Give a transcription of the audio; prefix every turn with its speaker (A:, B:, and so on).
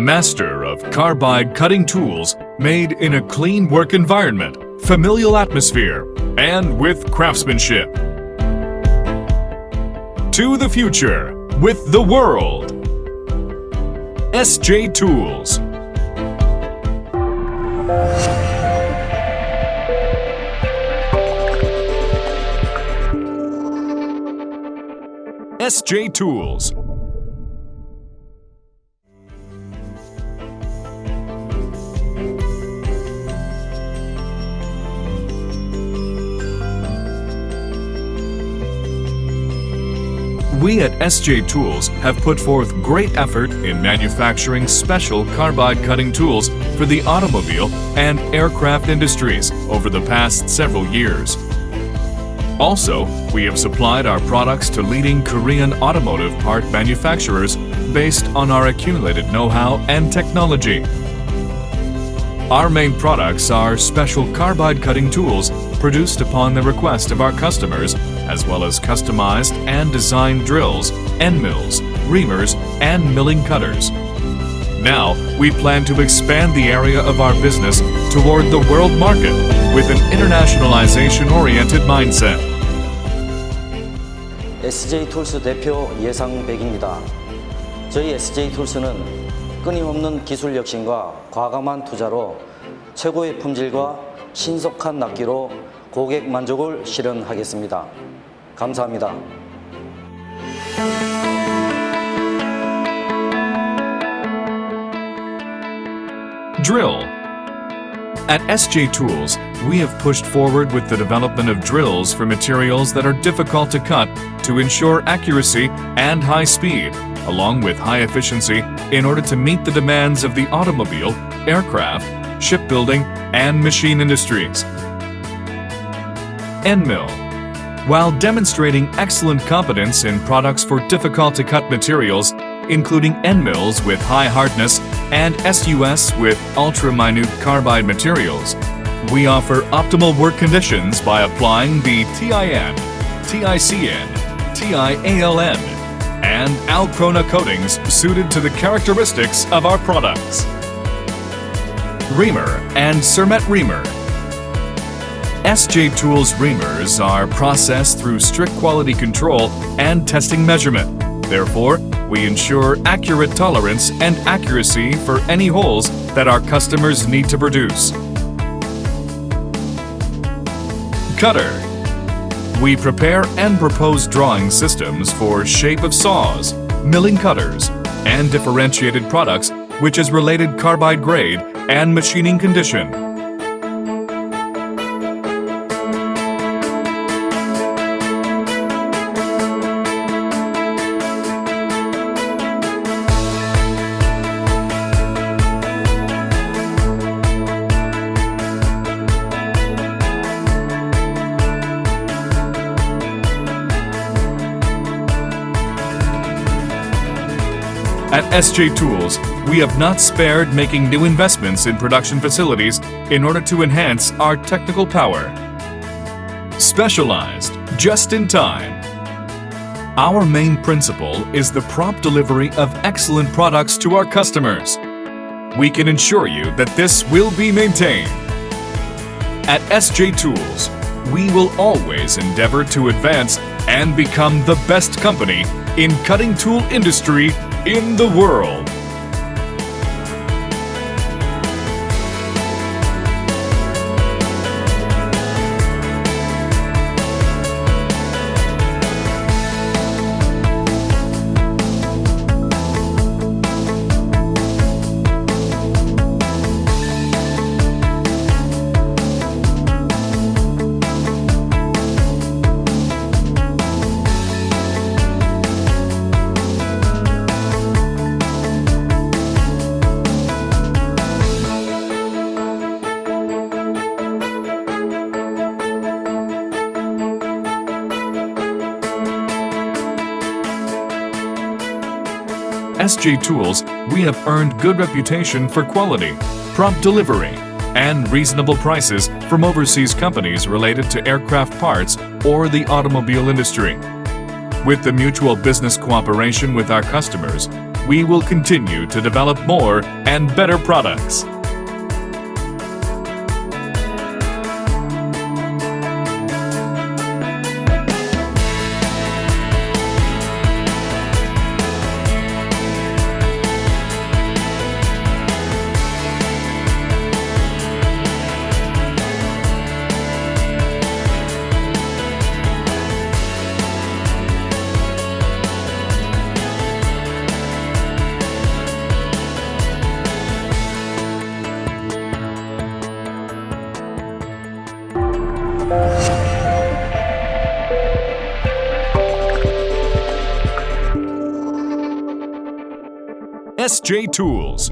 A: master of carbide cutting tools made in a clean work environment, familial atmosphere, and with craftsmanship. To the future with the world. SJ Tools. SJ Tools. We at SJ Tools have put forth great effort in manufacturing special carbide cutting tools for the automobile and aircraft industries over the past several years. Also, we have supplied our products to leading Korean automotive part manufacturers based on our accumulated know-how and technology. Our main products are special carbide cutting tools produced upon the request of our customers, as well as customized and designed drills, end mills, reamers, and milling cutters. Now, we plan to expand the area of our business toward the world market with an internationalization-oriented mindset.
B: SJ 툴스 대표 예상백입니다. 저희 SJ 툴스는 끊임없는 기술 혁신과 과감한 투자로 최고의 품질과 신속한 납기로 고객 만족을 실현하겠습니다. 감사합니다.
A: Drill. At SJ Tools, we have pushed forward with the development of drills for materials that are difficult to cut to ensure accuracy and high speed, along with high efficiency in order to meet the demands of the automobile, aircraft, shipbuilding, and machine industries. ENDMILL. While demonstrating excellent competence in products for difficult-to-cut materials, including end mills with high hardness and SUS with ultra-minute carbide materials, we offer optimal work conditions by applying the TIN, TICN, TIALN, and Alcrona coatings suited to the characteristics of our products. REAMER and Cermet Reamer. SJ Tools reamers are processed through strict quality control and testing measurement. Therefore, we ensure accurate tolerance and accuracy for any holes that our customers need to produce. Cutter. We prepare and propose drawing systems for shape of saws, milling cutters, and differentiated products, which is related carbide grade and machining condition. At SJ Tools, we have not spared making new investments in production facilities in order to enhance our technical power. Specialized, just in time. Our main principle is the prompt delivery of excellent products to our customers. We can assure you that this will be maintained. At SJ Tools, we will always endeavor to advance and become the best company in cutting tool industry in the world. SJ Tools, we have earned good reputation for quality, prompt delivery, and reasonable prices from overseas companies related to aircraft parts or the automobile industry. With the mutual business cooperation with our customers, we will continue to develop more and better products. SJ Tools,